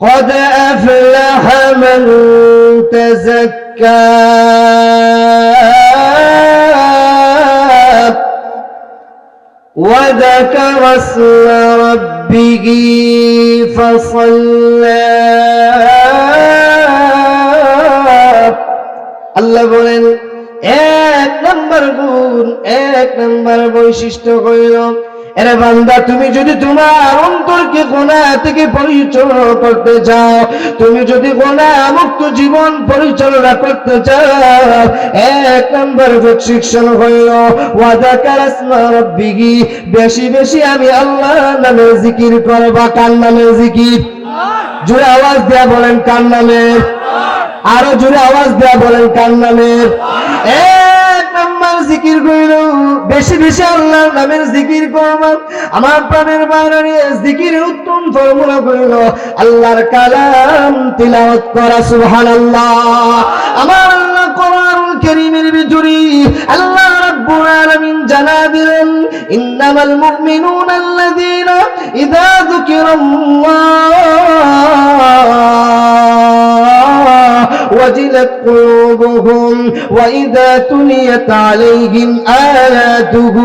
قد أفلح من تزكى وذكر اسم ربه فصلى আল্লাহ বলেন এক নম্বর গুণ, এক নম্বর বৈশিষ্ট্য হইল, এরে বান্দা, তুমি যদি তোমার অন্তরকে গুনাহ থেকে পরিচালনা করতে চাও, তুমি যদি গুনাহ মুক্ত জীবন পরিচালনা করতে চাও, এক নম্বর রেস্ট্রিকশন হইল ওয়াযাকার ইসমা রাব্বিহি, বেশি বেশি আমি আল্লাহর নামে জিকির করবা। কার নামে জিকির? জোরে আওয়াজ দেয়া বলেন কার নামে? আরো জোরে আওয়াজ দেয়া বলেন কার নামে? এক নম্বর জিকির কইল বেশি বেশি আল্লাহর নামের জিকির করবা। আমার প্রাণের বাইরে জিকিরের উত্তম ফর্মুলা কইল আল্লাহর কালাম তিলাওয়াত করা। সুবহানাল্লাহ। আমার আল্লাহ কোরআনুল কারীমের ভিতরে আল্লাহ রাব্বুল আলামিন জানা দিলেন ইন্নামাল মুমিনুনা আল্লাযীনা ইযা যুকিরাল্লাহ وجلت قلوبهم وإذا تليت عليهم آياته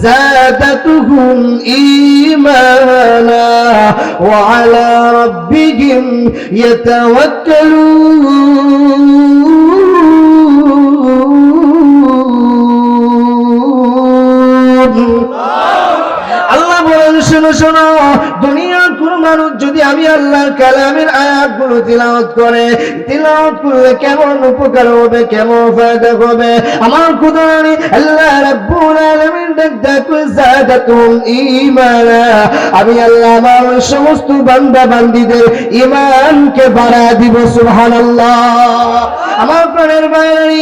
زادتهم إيمانا وعلى ربهم يتوكلون। আল্লাহ বলেন শোনো শোনো, দুনিয়ার কোন মানুষ যদি আমি আল্লাহর কালামের আয়াতগুলো তিলাওয়াত করে, তিলাওয়াত করলে কেমন উপকার হবে, কেমন ফায়দা হবে, আমার খোদা আল্লাহ রাব্বুল আলামিন দেখো যাদাতুম ঈমানা, আমি আল্লাহ আমার সমস্ত বান্দা বান্দীদের ঈমানকে বাড়ায় দিব। সুবহানাল্লাহ। আমার প্রাণের বাইরে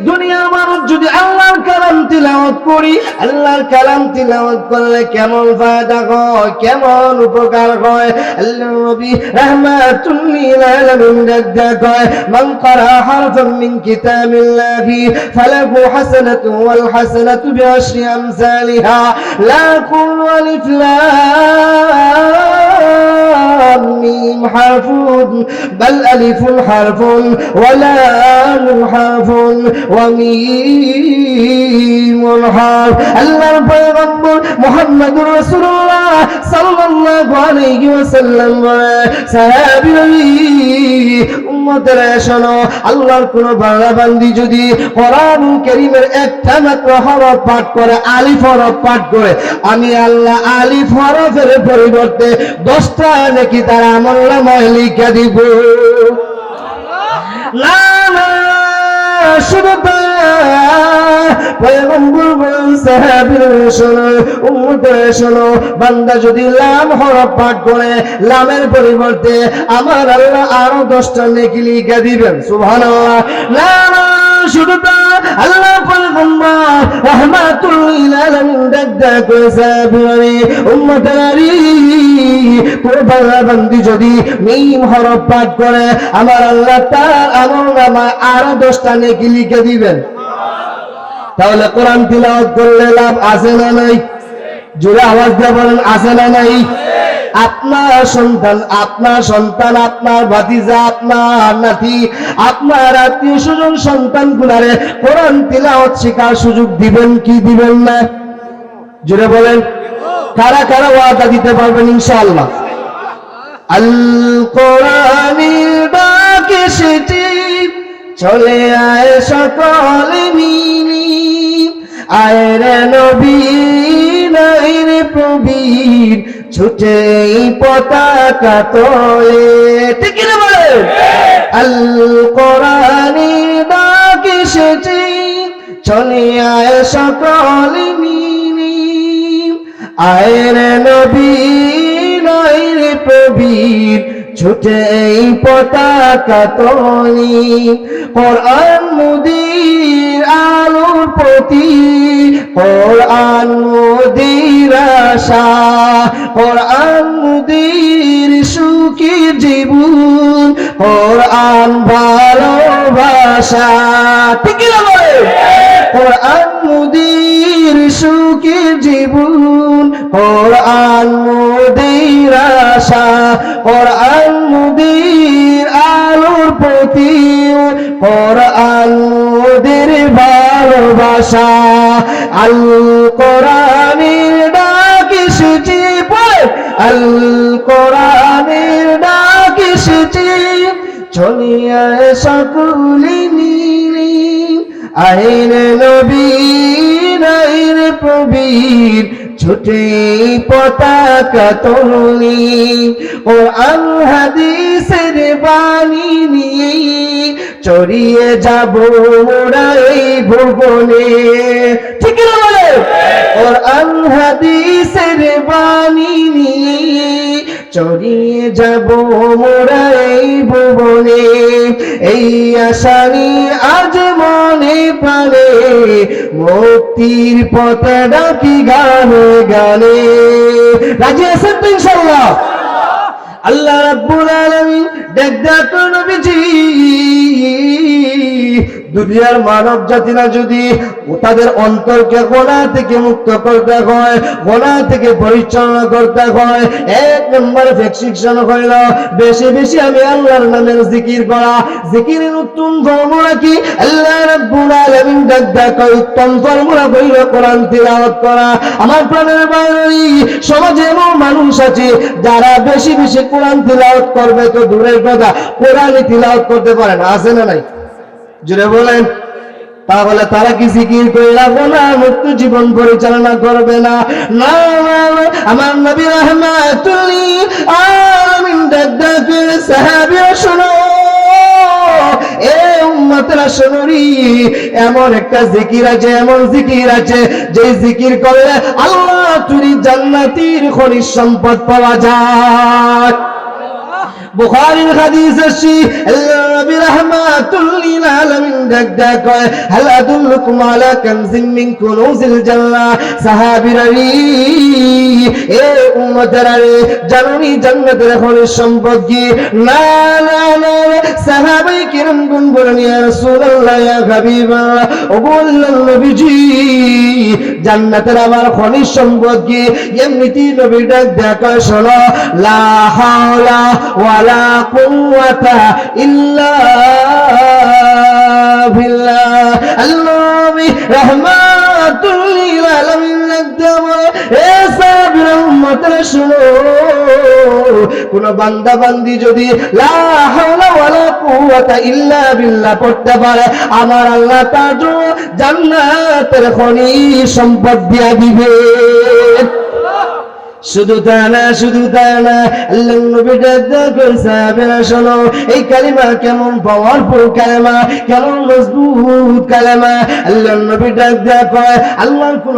দুনিয়ার মানুষ যদি আল্লাহর কালাম তিলাওয়াত করি, আল্লাহর কালাম তিলাওয়াত করলে কেমন ফায়দা হয়, কেমন উপকার হয়, আল্লাহ নবী রাহমাতুল লিল আলামিন কয় মান ক্বারা হারফান মিন কিতাবিল্লাহি ফালাহু হাসানাতু ওয়াল হাসানাতু বিআশরি আমসালিহা লা কুল আলিফ লাম মিম হারফুন বাল আলিফুন হারফুন ওয়া লামুন হারফুন ওয়া মিমুন হারফ। আল্লাহর পয়গম্বর মুহাম্মদুর রাসূলুল্লাহ সাল্লাল্লাহু আলাইহি ওয়াসাল্লাম সাহাবী উম্মতেরা শোনো, আল্লাহর কোন বান্দা বান্দি যদি কোরআনুল কারীমের একটা মাত্র হরফ পাঠ করে, আলিফ হরফ পাঠ করে, আমি আল্লাহ আলিফ হরফের পরিবর্তে 10টা নেকি তার আমলনামায় লিখে দিব। না না, শুধু পয়গম্বর বলেন সাহাবীরা শোনো, উম্মতেরা শোনো, বান্দা যদি লাম হরফ পাঠ করে, লামের পরিবর্তে আমার আল্লাহ আরো 10টা নেকি লিখে দিবেন। সুবহানাল্লাহ। না না, শুধু আল্লাহ পয়গম্বর রাহমাতুল লিল আলামিন দেখো সাহাবী উম্মতেরা কোন বান্দা যদি মিম হরফ পাঠ করে, আমার আল্লাহ তার আমলনামায় আরো 10টা নেকি লিখে দিবেন। তাহলে কোরআন তিলাওয়াত করলে লাভ আছে না নাই? জোরে আওয়াজ দিয়ে বলেন আছে না নাই? আপনার সন্তান, আপনার ভাতিজা, আপনার নাতি, আপনার আত্মীয় স্বজন সন্তান গুলারে কোরআন তিলাওয়াত শেখার সুযোগ দিবেন কি দিবেন না? জোরে বলেন। কারা কারা ওয়াদা দিতে পারবেন ইনশাআল্লাহ? আল কোরআনের ডাকে সেটি চলে আয় সকলে মিলি, আয় রে নবী নাই রে প্রবীর, ছুটে পতাকা তোলে। ঠিক কি না বলেন? আল কোরআনের ডাকে সেটি চলে আয় সকলে মিলি, আয় রে নবী নাই রে প্রবীর, ছুটে পতাকা তোলি। কোরআন মুদির আলোর প্রতি, কোরআন মুদির আশা, কোরআন মুদির সুখের জীবন, কোরআন ভালোবাসা। ঠিক কি না বলেন? কোরআন মুদির সুখের জীবন, কোরআন মুদির আশা। আশা, কোরআন মুদির আলোর প্রতি, কোরআন মুদির ভালোবাসা। আল কোরআনের ডাক এসেছে, আল কোরআনের ডাক এসেছে, চলিয়া সকলে মিলে আইনে নবীর আইনে প্রবীর, ছুটে পতাকা তরুণী, কোরআন হাদিসের বাণী নিয়ে চড়িয়ে যাব মোরা এই ভুবনে। ঠিক না বলে? কোরআন হাদিসের বাণী নিয়ে চড়িয়ে যাব মোরা এই ভুবনে। এই আশা নিয়ে আজ মনে প্রাণে মুক্তির পথে ডাকি গানে গানে। রাজি আছেন তো ইনশাআল্লাহ? আল্লাহ রাব্বুল আলামিন ডাক নবীজি, দুনিয়ার মানব জাতিরা যদি তাদের অন্তরকে গোনাহ থেকে মুক্ত করতে হয়, গোনাহ থেকে পরিচালনা করতে হয়, এক নম্বর প্রেসক্রিপশন হইল বেশি বেশি আমি আল্লাহর নামের জিকির করা। জিকিরের উত্তম ফর্মুলা কি? আল্লাহ রাব্বুল আলামিন ডাক উত্তম ফর্মুলা হইল কোরআন তিলাওয়াত করা। আমার প্রাণের বাইরে সমাজে এমন মানুষ আছে যারা বেশি বেশি কোরআন তিলাওয়াত করবে তো দূরের কথা, কোরআন তিলাওয়াত করতে পারে না। আছে না নাই? জুড়ে বলেন। তাহলে তারা কি জিকির করে রাখবো না, মুক্ত জীবন পরিচালনা করবে না? না, আমার নবী রাহমাতুল লিল আলামিন ডাক সাহাবীরা শোনো, এ উম্মতরা শোনো রে, এমন একটা জিকির আছে, এমন জিকির আছে যে জিকির করলে আল্লাহ তুমি জান্নাতের খনিজ সম্পদ পাওয়া যায়। বুখারীর হাদিস আছে, আল্লাহ নবী রাহমাতুল লিল আলামিন ডাক কয়, হাল আদুল্লুকুম আলা কানজিন মিন কুনুজিল জান্নাহ। সাহাবীরা রে, এ উম্মতেরা রে, জানুনি জান্নাতের খনিজ সম্পদ কি? না না না। সাহাবায়ে কিরাম গুন বলেন, ইয়া রাসূলুল্লাহ, ইয়া হাবিবাল্লাহ, ও বললেন নবীজি, জান্নাতের আমার খনিজ সম্পদ কি? এমনিতেই নবী ডাক কয়, শোনো, লা হাওলা ওয়ালা কুওয়াতা ইল্লা বিল্লাহ। আল্লাহ রাহমাতুল লিল আলামিন এ সাহাবীরা উম্মতরা শুনো, কোন বান্দা বান্দি যদি লা হাওলা ওয়ালা কুওয়াতা ইল্লা বিল্লাহ পড়তে পারে, আমার আল্লাহ তার জন্য জান্নাতের খনিজ সম্পদ দিয়া দিবে। শুধু তা না, শুধু তা না, আল্লাহর নবী ডাক করে সাহাবীরা শোনো, এই কালিমা কেমন পাওয়ারফুল কালিমা, কেমন মজবুত কালিমা। আল্লাহর নবী ডাক করে, আল্লাহর কোন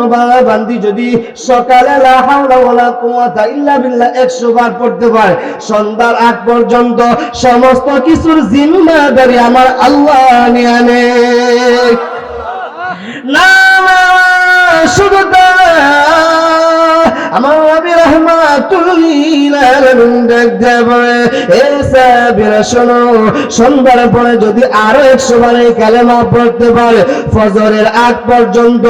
বান্দি যদি সকালে লা হাওলা ওয়ালা কুওয়াতা ইল্লা বিল্লাহ 100 বার পড়তে পারে, সন্ধ্যার আগ পর্যন্ত সমস্ত কিছুর জিম্মাদারি আমার আল্লাহ নিয়ে নেয়। না শুধু তা, আমার নবী রাহমাতুল লিল আলামিন ডাক বলে, হে সাহাবীরা শোনো, সন্ধ্যার পরে যদি আরো 100 বার এই কালেমা পড়তে পারে, ফজরের আগ পর্যন্ত,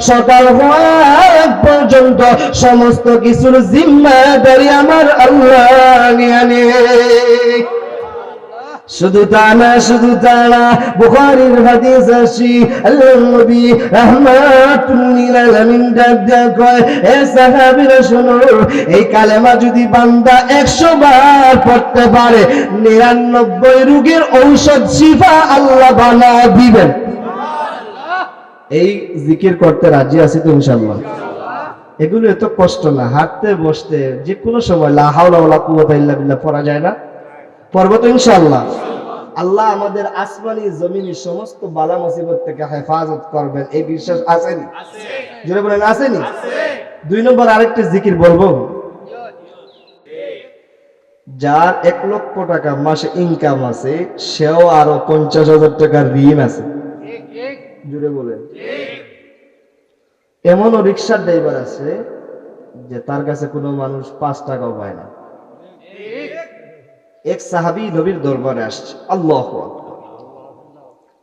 সকাল হওয়ার আগ পর্যন্ত সমস্ত কিছুর জিম্মাদারি আমার আল্লাহ নিয়ে নেয়। শুধু তা না, শুধু তা না, বুখারীর হাদিস আছে, আল্লাহর নবী রাহমাতুল লিল আলামিন ডাক কয়, হে সাহাবীরা শোনো, এই কালেমা যদি বান্দা 100 বার পড়তে পারে, 99 রোগের ঔষধ শিফা আল্লাহ বানায় দিবেন। এই জিকির করতে রাজি আছি তো ইনশাআল্লাহ? এগুলো এত কষ্ট না, হাঁটতে বসতে যে কোনো সময় লা হাওলা ওয়ালা কুওয়াতা ইল্লা বিল্লাহ পড়া যায় না? পড়বো তো ইনশাআল্লাহ। আল্লাহ আমাদের আসমানি জমিনি সমস্ত বালা মুসিবত থেকে হেফাজত করবেন, এই বিশ্বাস আসেনি? জোরে বলেন আসেনি? 2 নম্বর আরেকটা জিকির বলবো, যার 1 লক্ষ টাকা মাসে ইনকাম আছে, সেও আরো 50,000 টাকার ঋণ আছে। জোরে বলেন। এমনও রিক্সার ড্রাইভার আছে যে তার কাছে কোনো মানুষ 5 টাকাও পায় না। এক সাহাবী নবীর দরবারে আসছে, আল্লাহু আকবার,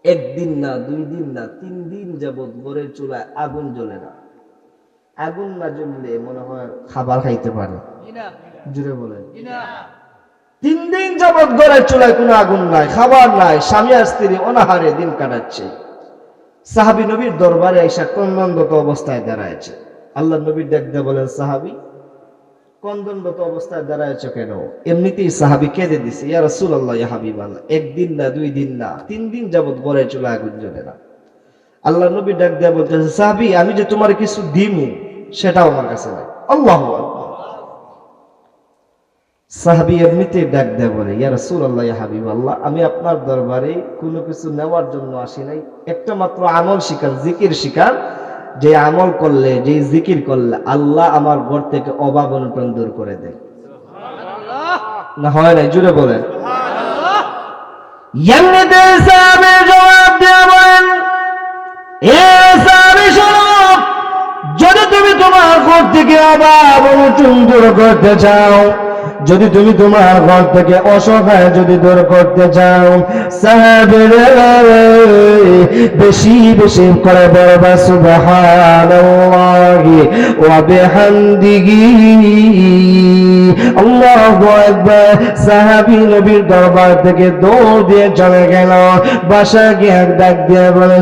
1 দিন না, 2 দিন না, 3 দিন যাবত ঘরের চুলায় আগুন জ্বলে না। আগুন না জ্বললে মনে হয় খাবার খাইতে পারে, জুড়ে বলেন। 3 দিন যাবৎ ঘরের চুলায় কোনো আগুন নাই, খাবার নাই, স্বামী আর স্ত্রী অনাহারে দিন কাটাচ্ছে। সাহাবী নবীর দরবারে আয়েশা ক্রন্দনরত অবস্থায় দাঁড়ায়ছে। আল্লাহ নবী ডাক দিয়ে বলেন, সাহাবী ক্রন্দনরত অবস্থায় দাঁড়ায়ছ কেন? এমনিতেই সাহাবী কেঁদে দিছে, ইয়া রাসূলুল্লাহ, ইয়া হাবিবাল্লাহ, 1 দিন না 2 দিন না 3 দিন যাবৎ ঘরের চুলায় আগুন জ্বলে না। আল্লাহ নবী ডাক দিয়ে বলতেছে, সাহাবী আমি যে তোমার কিছু দিমু সেটাও আমার কাছে নাই। আল্লাহু আকবার। সাহাবী এমনিতেই ডাক দিয়ে বলে, ইয়া রাসূলুল্লাহ, ইয়া হাবিবাল্লাহ, আমি আপনার দরবারে কোনো কিছু নেওয়ার জন্য আসি নাই, একটা মাত্র আমল শিখান, জিকির শিখান, যে আমল করলে, যে জিকির করলে আল্লাহ আমার ঘর থেকে অভাব অনটন দূর করে দেয়। না হয় নাই, জুড়ে বলেন। এমনিতে সাহাবী জবাব দিয়ে বলেন, এ সাহাবী শোনো, যদি তুমি তোমার ঘর থেকে অভাব অনটন দূর করতে চাও, যদি তুমি তোমার ঘর থেকে অসহায় যদি দূর করতে চাও, সাহাবীরা বেশি বেশি করে বলবা সুবহানাল্লাহি ওয়া বিহামদিহি, আল্লাহু আকবার। সাহাবী নবীর দরবার থেকে দৌড় দিয়ে চলে গেল, বাসায় গিয়ে ডাক দিয়ে বলে,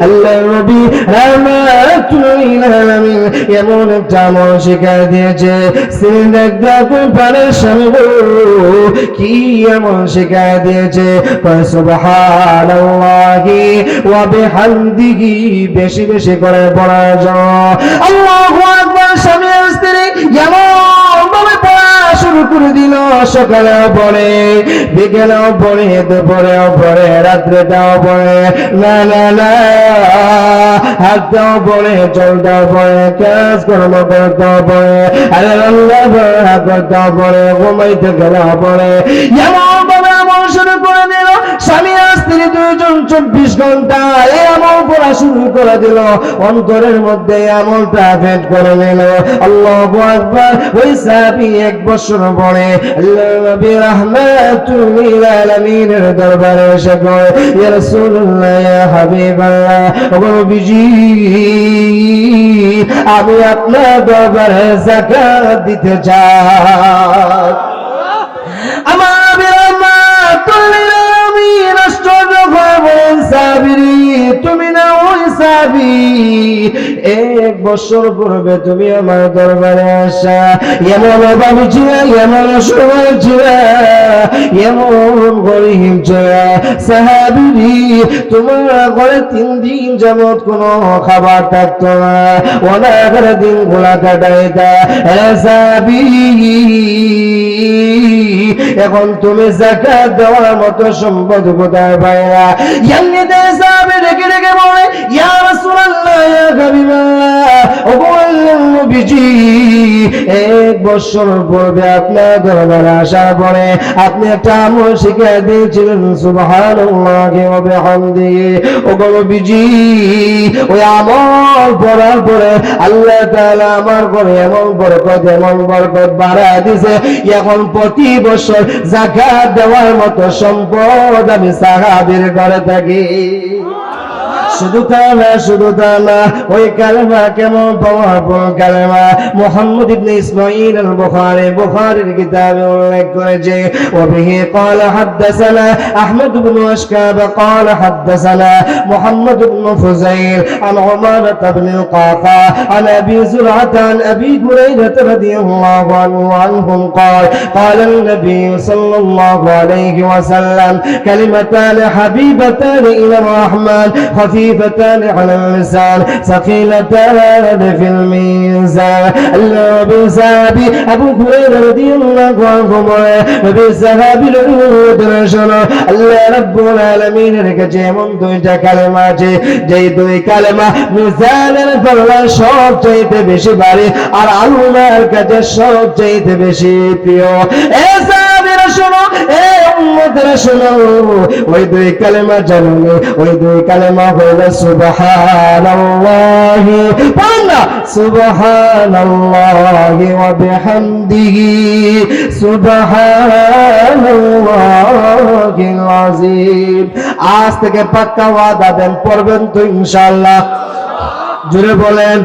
আল্লাহর নবী রাহমাতুল লিল আলামিন এমন একটা আমল শিখাই দিয়েছে। কি এমন শিখায় দিয়েছে? সুবহানাল্লাহি ওয়া বিহামদিহি বেশি বেশি করে পড়া যায়। আল্লাহু আকবার। স্বামী আর স্ত্রী এমন ভাবে পড়া শুরু করে দিল, সকালেও পড়ে, বিকেলেও পড়ে, দুপুরেও পড়ে, রাত্রেটাও পড়ে, না না না হাতটাও পড়ে, চলটাও পড়ে, কাজ কর্ম করতেও পড়ে, আরে আল্লাহ করতেও পড়ে, ঘুমাইতে গেলেও পড়ে। এমন ভাবে আমল শুরু করে দিল, স্বামী আর স্ত্রী দুইজন 24 ঘন্টা এই আমল পড়া শুরু করে দিল, অন্তরের মধ্যে আমলটা ভেদ করে নিল। আল্লাহু আকবার। ওই সাহাবী 1 বছর পরে আল্লাহর নবী রাহমাতুল লিল আলামিনের দরবারে এসে কয়, ইয়া রাসূলুল্লাহ, ইয়া হাবিবাল্লাহ, ওগো নবীজি, আমি আপনার দরবারে যাকাত দিতে চাই। আমার রাহমাতুল লিল আলামিন আশ্চর্য হয়ে বলেন, সাহাবী তুমি না ওই সাহাবী 1 বছর পূর্বে তুমি আমার দরবারে আসা, এমন অভাবী ছিল, এমন অসহায় ছিল, এমন গরীব ছিল। সাহাবী তোমার ঘরে 3 দিন যাবত কোনো খাবার থাকতো না, অনাহারে দিন গুলা কাটাইতা। সাহাবী এখন তুমি যাকাত দেওয়ার মতো সম্পদ কোথায় পাইলা? এমনিতে সাহাবী ডেকে ডেকে বলে, ইয়া রাসূলুল্লাহ, ইয়া হাবিবাল্লাহ, ওগো আল্লাহর নবীজি, 1 বছর পূর্বে আপনার দরবারে আসার পরে আপনি একটা আমল শিখিয়ে দিয়েছিলেন, সুবহানাল্লাহি ওয়া বিহামদিহি। ওগো নবীজি, ওই আমল পড়ার পরে আল্লাহ তাআলা আমার ঘরে এমন বরকত বাড়ায় দিয়েছে, এখন প্রতি বছর যাকাত দেওয়ার মতো সম্পদ আমি সাহাবীর ঘরে থাকি। শুধু তা না, ওই কালেমা কেমন পাওয়ারফুল কালেমা। মুহাম্মদ ইবনে ইসমাঈল আল বুখারীর কিতাবে উল্লেখ করেছে, ওয়াবিহি قال حدثنا احمد بن اشكاب قال حدثنا محمد بن فزيل عن عمارة بن القعقاع عن ابي زرعة عن ابي هريرة رضي الله عنهم قال النبي صلى الله عليه وسلم كلمتان حبيبتان الى الرحمن خفيفتان على اللسان ثقيلتان في الميزان. النبي صحابي ابو هريرة رضي الله عنه নবী সাহাবীর উদ্দেশ্যে আল্লাহ রাব্বুল আলামিনের কাছে এমন 2টা কালেমা আছে, যেই 2 কালেমা মিজানের পাল্লায় সবচেয়ে বেশি ভারী আর আল্লাহর কাছে সবচেয়ে বেশি প্রিয়। এ সাহাবীরা শোনো, এ উম্মতেরা শোনো, ওই 2 কালেমা জানো, ওই 2 কালেমা হলো সুবহানাল্লাহি ওয়া সুবহানাল্লাহি ওয়া বিহামদিহি সুবহানাল্লাহিল আযীম। আজ থেকে পাক্কা ওয়াদা দেন, পড়বেন তো ইনশাআল্লাহ? জোরে বলেন।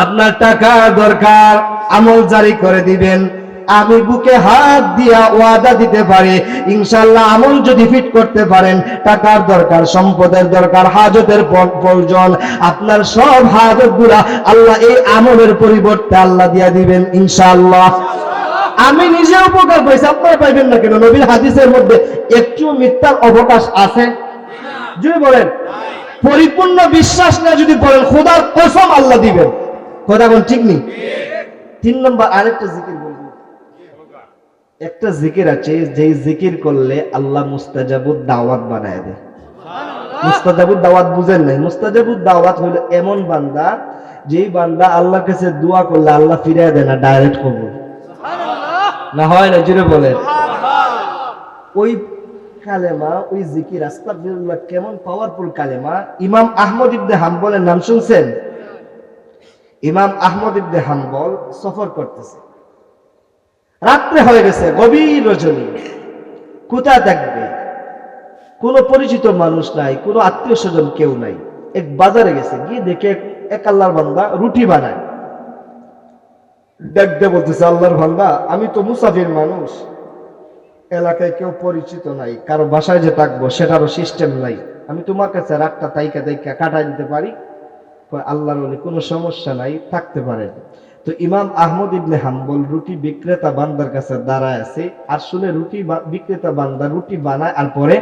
আপনার টাকা দরকার, আমল জারি করে দিবেন। আমি বুকে হাত দিয়া ওয়াদা দিতে পারি, ইনশাআল্লাহ আমল যদি ফিট করতে পারেন, টাকার দরকার, সম্পদের দরকার, হাজতের প্রয়োজন, আপনার সব হাজতগুলা আল্লাহ এই আমলের পরিবর্তে আল্লাহ দিয়া দিবেন ইনশাআল্লাহ। আমি নিজে উপকার পাইছি, আপনারা পাইবেন না কেন? নবীর হাদিসের মধ্যে একটু মিথ্যার অবকাশ আছে? যদি বলেন পরিপূর্ণ বিশ্বাস না যদি বলেন, খোদার কসম আল্লাহ দিবেন। কথা কোন ঠিক নেই? 3 নম্বর আরেকটা জিকির বলবো। একটা জিকির আছে, যেই জিকির করলে আল্লাহ মুস্তাজাবুদ দাওয়াত বানায় দেয়। মুস্তাজাবুদ দাওয়াত বুঝেন নাই? মুস্তাজাবুদ দাওয়াত হলো এমন বান্দা, যেই বান্দা আল্লাহর কাছে দোয়া করলে আল্লাহ ফিরিয়ে দেয় না, ডাইরেক্ট কবুল না হয় না। জুড়ে বলেন ওই কালেমা, ওই জিকির আস্তাগফিরুল্লাহ কেমন পাওয়ারফুল কালেমা। ইমাম আহমদ ইবনে হাম্বলের নাম শুনছেন? ইমাম আহমদ ইবনে হাম্বল সফর করতেছে, রাত্রে হয়ে গেছে, গভীর রজনী, কোথায় দেখবে? কোনো পরিচিত মানুষ নাই, কোনো আত্মীয় স্বজন কেউ নাই। এক বাজারে গেছে, গিয়ে দেখে এক আল্লাহর বান্দা রুটি বানায়। দেখতে বলতেছে, আল্লাহর বান্দা আমি তো মুসাফির মানুষ, এলাকায় কেউ পরিচিত নাই, কারো বাসায় যে থাকবো সেটারও সিস্টেম নাই, আমি তোমার কাছে রাতটা তাইকা কাটাই দিতে পারি? আল্লাহর ওলি কোনো সমস্যা নাই, থাকতে পারেন। তো ইমাম আহমদ ইবনে হাম্বল রুটি বিক্রেতা বান্দার কাছে দাঁড়ায় আছে, আর শুনে রুটি বিক্রেতা বান্দা রুটি বানায়, আর পরে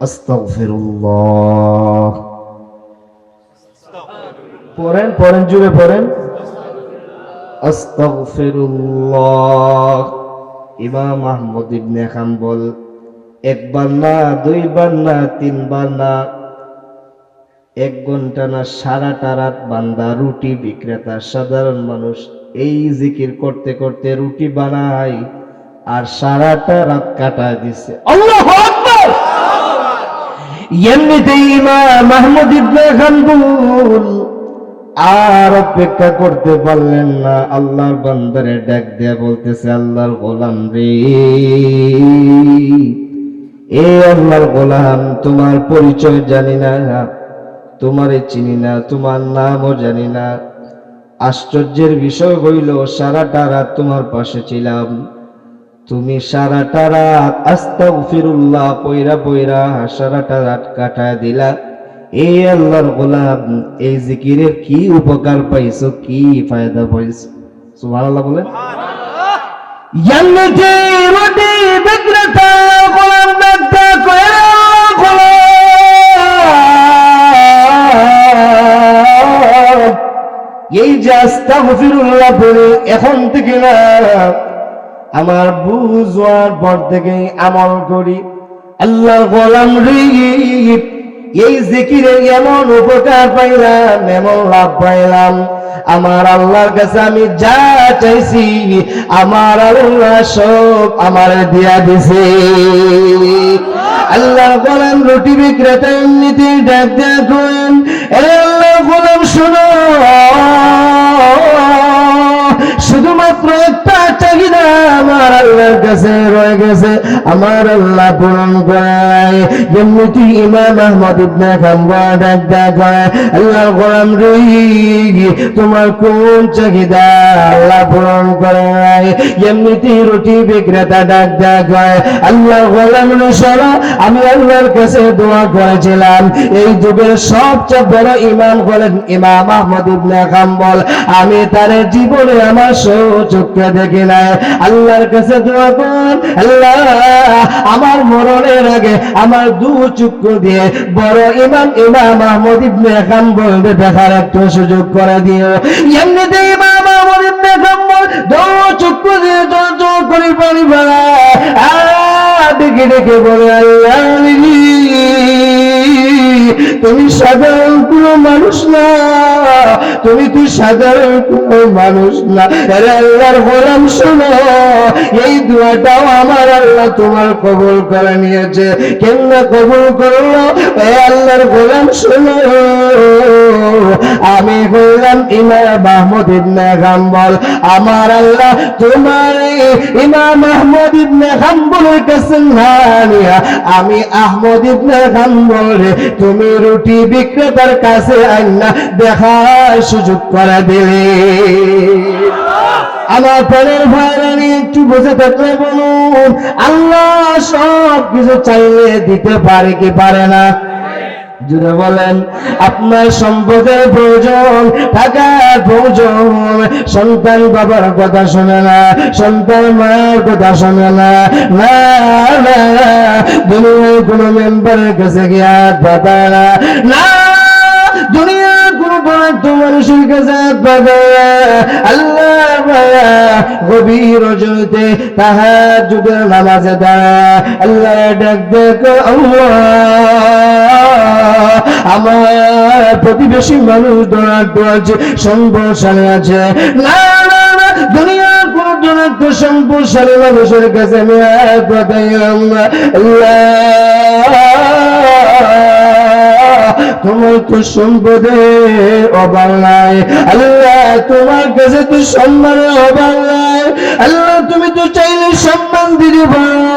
আস্তাগফিরুল্লাহ পড়েন, পড়েন, জুড়ে পড়েন, আস্তাগফিরুল্লাহ। ইমাম আহমদ ইবনে হাম্বল একবার না, দুইবার না, তিনবার না, 1 ঘন্টা না, সারাটা রাত বান্দা রুটি বিক্রেতা সাধারণ মানুষ এই জিকির করতে করতে রুটি বানায়, আর সারাটা রাত কাটায় দিছে। আল্লাহু আকবার। এমনিতেই ইমাম আহমদ ইবনে হাম্বল আর অপেক্ষা করতে পারলেন না, আল্লাহর বান্দারে ডাক দিয়ে বলতেছে, আল্লাহর গোলাম রে, এ আল্লাহর গোলাম, তোমার পরিচয় জানি না, তোমারে চিনি না, তোমার নামও জানি না। আশ্চর্যের বিষয় হইল, সারাটা রাত তোমার পাশে ছিলাম, তুমি সারাটা রাত আস্তাগফিরুল্লাহ পয়রা পয়রা সারাটা রাত কাটায় দিলা। এই আল্লাহর গোলাম, এই জিকিরের কি উপকার পাইছো, কি ফায়দা পাইছো? সুবহানাল্লাহ বলেন। জান্নাতে রুটি বিক্রেতা গোলাম ডাক্তার কইরা, এই যে আস্তাগফিরুল্লাহ বলে এখন থেকে না, আমার বুঝার পর থেকে আমল করি। আল্লাহর গোলাম রে, এই জিকিরে এমন উপকার পাইলাম, এমন লাভ পাইলাম, আমার আল্লাহর কাছে আমি যা চাইছি আমার আল্লাহ সব আমার দিয়া দিছে। আল্লাহর গোলাম রুটি বিক্রেতা এমনিতে ডাক দেয়া করেন, আল্লাহর গোলাম শোনো, শুধুমাত্র একটা চাহিদা আমার আল্লাহর কাছে রয়ে গেছে, আমার আল্লাহ পূরণ করে। যেমনি ইমাম আহমদ ইবনে হাম্বল ডাক দেয়া করে, আল্লাহর গোলাম রে, তোমার কোন চাহিদা আল্লাহ পূরণ করে? এমনিতে রুটি বিক্রেতা ডাক দেয়া করে, আল্লাহর গোলাম রে শোনো, আমি আল্লাহর কাছে দোয়া করেছিলাম, এই যুগের সবচেয়ে বড় ইমাম হলেন ইমাম আহমদ ইবনে হাম্বল, আমি তার জীবনে আমার চোখে দেখি নাই। আল্লাহর কাছে দোয়া কর, আল্লাহ আমার মরণের আগে আমার 2 চক্ষু দিয়ে বড় ইমাম আহমদ ইবনে হাম্বল দেখার একটু সুযোগ করে দিও। এমনিতে ইমাম আহমদ ইবনে হাম্বল 2 চক্ষু দিয়ে জল করে পানি ফেলায়, ডেকে ডেকে বলে, আল্লাহ তুমি সাধারণ কোনো মানুষ না, তুমি তো সাধারণ কোনো মানুষ না। আল্লাহর গোলাম শোনো, এই দোয়াটাও আমার আল্লাহ তোমার কবুল করে নিয়েছে। কেমনে কবুল করলো? আল্লাহর গোলাম শোনো, আমি হইলাম ইমাম আহমদ ইবনে হাম্বল, আমার আল্লাহ তোমার ইমাম আহমদ ইবনে হাম্বলের কাছে না নিয়া আমি আহমদ ইবনে হাম্বল তুমি রুটি বিক্রেতার কাছে আইনা দেখার সুযোগ করে দিলে। আমার পরের ভাইরানি একটু বসে থাকলে বলুন, আল্লাহ সব কিছু চাইলে দিতে পারে কি পারে না? জুড়ে বলেন। আপনার সম্পদের প্রয়োজন, টাকার প্রয়োজন, সন্তান বাবার কথা শোনে না, সন্তান মায়ের কথা শোনে না, না না, দুনিয়ার কোনো মেম্বারের কাছে গিয়ে হাত পাতায় না, না, দুনিয়ার কোনো বড় মানুষের কাছে হাত পাতায় না। আল্লাহ গভীর রজনীতে তাহাজ্জুদের নামাজে দাঁড়ায় আল্লাহ ডাক দেখো, আল্লাহ আমার প্রতিবেশী মানুষ দৌড়াতে আছে, সম্পদশালী আছে, না না না, দুনিয়ার কোন দৌড়াতে সম্পদশালী মানুষের কাছে আমি তোমার তো সম্পদের অভাব নাই আল্লাহ, তোমার কাছে তো সম্মানের অভাব নাই আল্লাহ, তুমি তো চাইলে সম্মান দিতে পারো,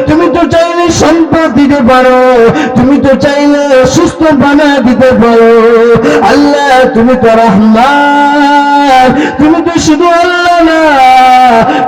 তুমি তো চাইলে সম্পদ দিতে পারো, তুমি তো চাইলে সুস্থ বানা দিতে পারো আল্লাহ, তুমি তো রহমান, তুমি তো শুধু আল্লাহ না,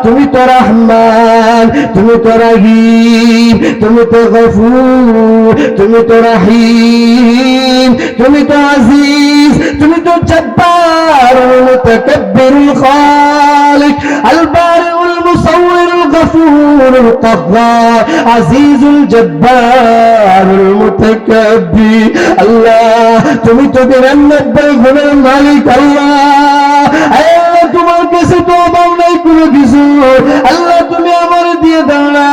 তুমি তো রহমান, তুমি তো রহিম, তুমি তো গফুর, তুমি তো রহিম, তুমি তো আজিজ, তুমি তো জব্বার, মুতাকাব্বিরুল খালিক, আল বারিউল মুসাউওয়িরুল গফুরুল কাহ্হার, আজিজুল জব্বারুল মুতাকাব্বির। আল্লাহ তুমি তো ৯৯ গুণের মালিক আল্লাহ, আল্লাহ তোমার কাছে তো অভাব নাই কোনো কিছু আল্লাহ, তুমি আমার দিয়ে দাও না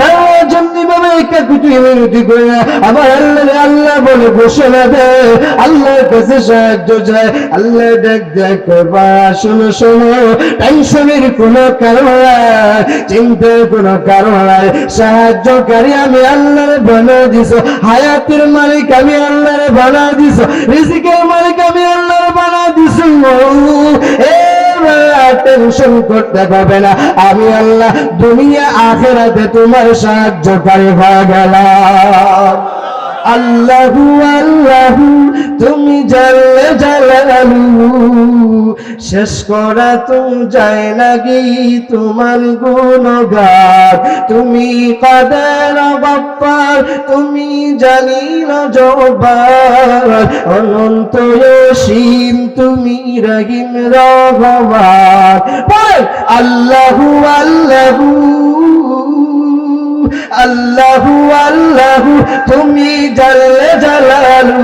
ভালোর জন্য ভাবে কাকুতি মিনতি করে আমার আল্লাহ আল্লাহ বলে ঘোষণা দেয়, আল্লাহর কাছে সাহায্য চায়, আল্লাহ ডাক দেয় করবা শোনো শোনো, টেনশনের কোনো কারণ নাই, চিন্তার কোনো কারণ নাই, সাহায্যকারী আমি আল্লাহর বানা দিছ, হায়াতের মালিক আমি আল্লাহর বানা দিছ, রিজিকের মালিক আমি আল্লাহর বানা দিছ, টেনশন করতে পারবে না, আমি আল্লাহ দুনিয়া আখিরাতে তোমার সাহায্যকারী হয়ে গেলাম। আল্লাহু আল্লাহু তুমি জাল্লে জালালু, শেষ করা তো যায় নাকি তোমার গুণগান, তুমি কাদের গফফার, তুমি জালিল জব্বার, অনন্ত অসীম তুমি রহিম রহমান। আল্লাহু আল্লাহু আল্লাহু আল্লাহু তুমি জাল্লে জালালু,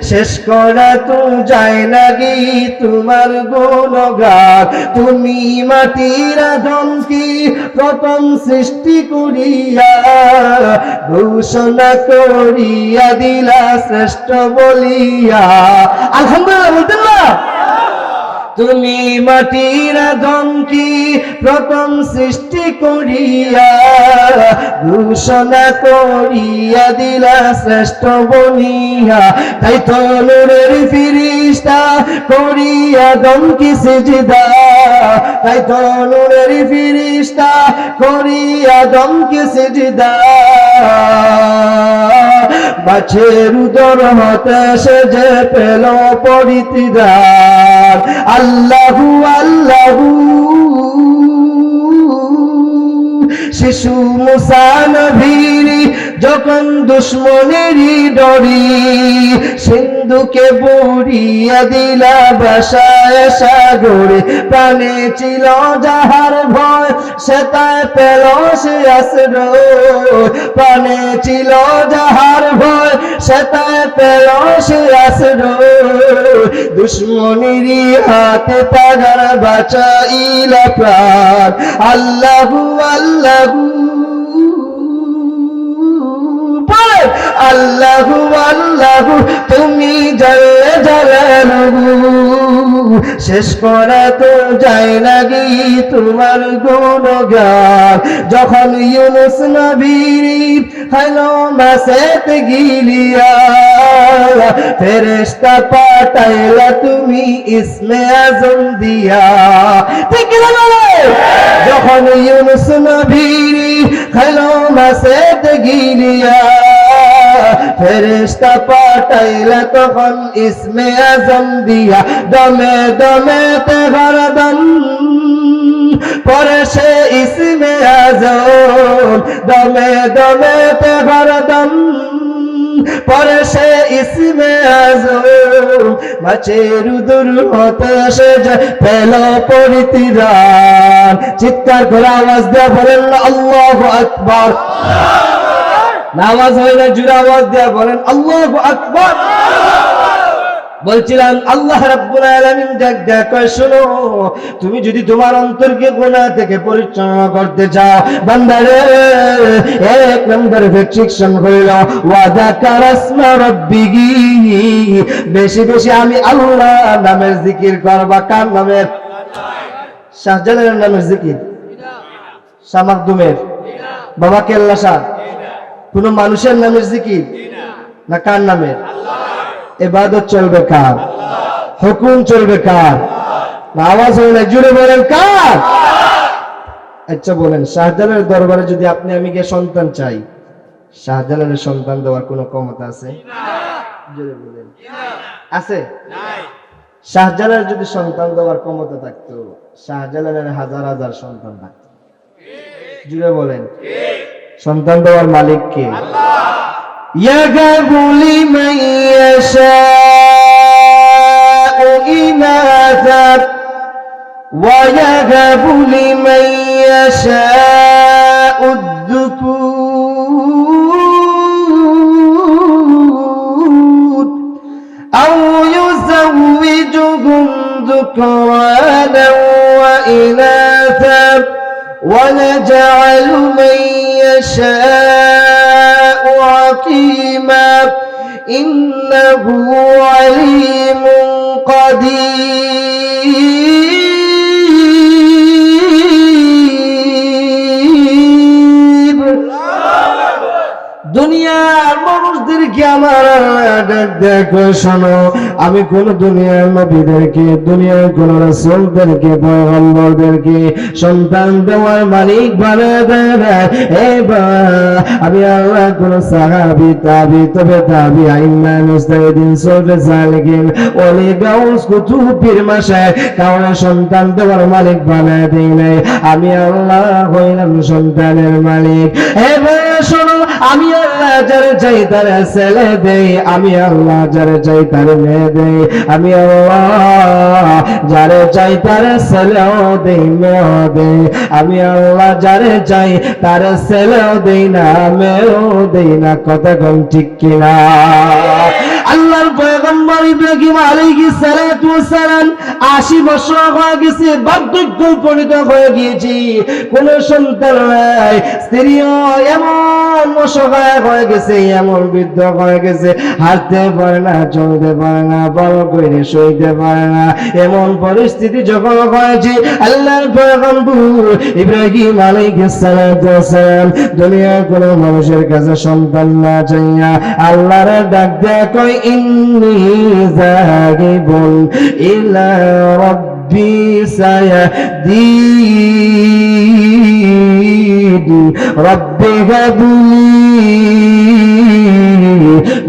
শেষ করা তো যায় নাকি তোমার গুণগান, তুমি মাটির আদমকে প্রথম সৃষ্টি করিয়া ঘোষণা করিয়া দিলা শ্রেষ্ঠ বলিয়া। আলহামদুলিল্লাহ বলতেন না? তুমি মাটির আদমকে প্রথম সৃষ্টি করিয়া ঘোষণা করিয়া দিলা শ্রেষ্ঠ বনিয়া, তাই তো নূরের ফিরিস্তা করিয়া আদমকে সিজদা, তাই তো নূরের ফিরিস্তা করিয়া আদমকে সিজদা, বাছের উদর হতে সে যে পেল পরিত্রাণ। আল্লাহু আল্লাহু শিশু মুসা নবীর যখন দুশ্মনেরই ডরি সিন্ধুকে বুড়িয়া দিলা বাসায় সাগরে, প্রাণে ছিল যাহার ভয় সে তাই পেল সে আশ্রয়, প্রাণে ছিল যাহার ভয় সে তাই পেল সে আশ্রয়, দুশ্মনেরই হাতে তাগার বাঁচাইলা প্রাণ। আল্লাহু আল্লাহু আল্লাহু আল্লাহু তুমি জাল্লে জালালু, শেষ করা তো যায় নাকি তোমার গুণগান। যখন ইউনুস নবীর হলো মাছেতে গিলিয়া ফেরেশতা পাঠাইলা তুমি ইসমে আজম দিয়া, ঠিক না? যখন ইউনুস নবীর হলো মাছেতে গিলিয়া ফেরেশতা পাঠাইলা তখন ইসমে আজম দিয়া দমে দমে তে হরদম পরে সে ইসমে আজম দমে দমে তে হরদম পরে সে ইসমে আজম মাছের উদুর হতে সে পেল পরিত্রাণ চিৎকার করে আওয়াজ দেয়া বলেন আল্লাহু আকবার নামাজ হয় না জোরে আওয়াজ দেয়া বলেন আল্লাহু আকবার বলছিলাম আল্লাহ রাব্বুল আলামিন ডাক কয় শোনো তুমি যদি তোমার অন্তরকে গুনাহ থেকে পরিচ্ছন্ন করতে চাও বান্দারে এক নম্বর রেস্ট্রিকশন হইল ওয়াযাকার আসমা রাব্বিহি বেশি বেশি আমি আল্লাহ নামের জিকির করবা কার নামের শাহজালালের নামের জিকির শাহ মাকদুমের বাবা কেল্লা শাহ কোন মানুষের নামের জিকির না কার নামের ইবাদত চলবে কার হুকুম চলবে কার আওয়াজ হলে জুড়ে বলেন কার আচ্ছা বলেন শাহজালালের দরবারে যদি আপনি আমি গিয়ে সন্তান চাই শাহজালালের সন্তান দেওয়ার কোনো ক্ষমতা আছে জুড়ে বলেন আছে নাই শাহজালালের যদি সন্তান দেওয়ার ক্ষমতা থাকতো শাহজালালের হাজার হাজার সন্তান থাকতো জুড়ে বলেন সন্তান দেওয়ার মালিক কে আল্লাহ ইয়াগাবু লিমান ইয়াশাউ ইনাথা ওয়া ইয়াগাবু লিমান ইয়াশাউ الذكور أو يزوجهم ذكرانا وإناثا ونجعل من يشاء عقيما إنه عليم قدير দুনিয়ার মানুষদেরকে আমার দেখো শোনো আমি কোন দুনিয়ার নবীদেরকে দুনিয়ার কোন রাসূলদেরকে পয়গম্বরদেরকে সন্তান দেওয়ার মালিক বানায় দেয় আমি আল্লাহ কোন সাহাবী তাবি তবে তাবি আইম্মা মুস্তাহিদিন সুফি সালিকিন ওলি গাউস কুতুব পীর মাশায়েখ কাউকে সন্তান দেওয়ার মালিক বানায় দেই নাই আমি আল্লাহ হইলাম সন্তানের মালিক এবার শোনো আমি আল্লাহ যারে চাই তারে ছেলে দেই আমি আল্লাহ যারে চাই তারে মেয়ে দেই আমি আল্লাহ যারে চাই তারে ছেলেও দেই মেয়েও দেই আমি আল্লাহ যারে চাই তারে ছেলেও দেই না মেয়েও দেই না কথা কোন ঠিক কিনা আল্লাহর পয়গম্বর ইব্রাহিম আলাইহিস সালাতু ওয়াস সালাম 80 বছর হয়ে গেছে বার্ধক্য উপনীত হয়ে গিয়েছে কোন সন্তান নাই স্ত্রীও এমন অসহায় হয়ে গেছে এমন বৃদ্ধ হয়ে গেছে হাঁটতে পারে না চলতে পারে না বড় করে সইতে পারে না এমন পরিস্থিতি যখন হয়েছে আল্লাহর পয়গম্বর ইব্রাহিম আলাইহিস সালাতু ওয়াস সালাম দুনিয়ার কোন মানুষের কাছে সন্তান না চাইয়া আল্লাহর ডাক দেয় কই ইন্নী যাহিবুন ইলা রাব্বি সায়াহদিন রাব্বি হাবলি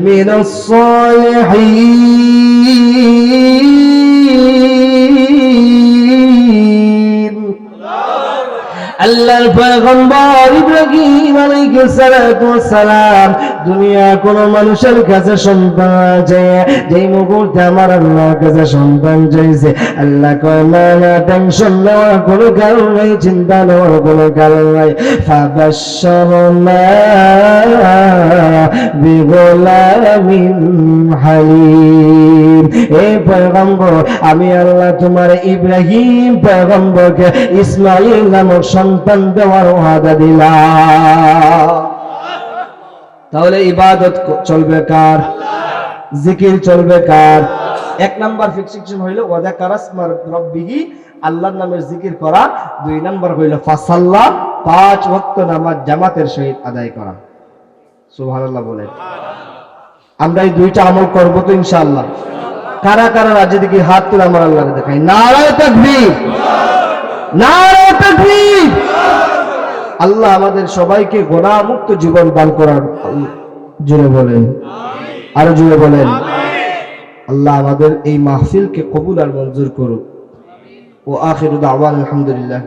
মিনাস সালিহিন আল্লাহর পয়গম্বর ইব্রাহিম আলাইহিস সালাতু ওয়াস সালাম দুনিয়া কোন মানুষের কাছে সন্তান আছে যেই মুহূর্তে আমার আল্লাহর কাছে সন্তান চাইছে আল্লাহ কয় না টেনশন নেওয়ার কোনো কারণ নাই চিন্তা নেওয়ার কোনো কারণ নাই ফাবাশশারনা বিগুলামিন হালিম এই পয়গম্বর আমি আল্লাহ তোমার ইব্রাহিম পয়গম্বরকে ইসমাঈল নামক সন্তান দেওয়ার ওয়াদা দিলাম তাহলে ইবাদত চলবে কার জিকির চলবে কার এক নাম্বার ফিক্সেশন হইল ওয়াযাকার আসমা রাব্বিহি আল্লাহর নামের জিকির করা দুই নাম্বার হইল ফাসাল্লা 5 ওয়াক্ত নামাজ জামাতের সহিত আদায় করা সুবহানাল্লাহ বলেন আমরা এই দুইটা আমল করব তো ইনশাআল্লাহ কারা কারা রাজি দিকে হাত তুলে আমার আল্লাহকে দেখাই নারায়ে তাকবীর নারায়ে তাকবীর আল্লাহ আমাদের সবাইকে গুনাহ মুক্ত জীবন দান করার জোরে বলেন, আরো জোরে বলেন। আল্লাহ আমাদের এই মাহফিলকে কবুল আর মঞ্জুর করুক। ও আখিরু দাওয়ানা আলহামদুলিল্লাহ।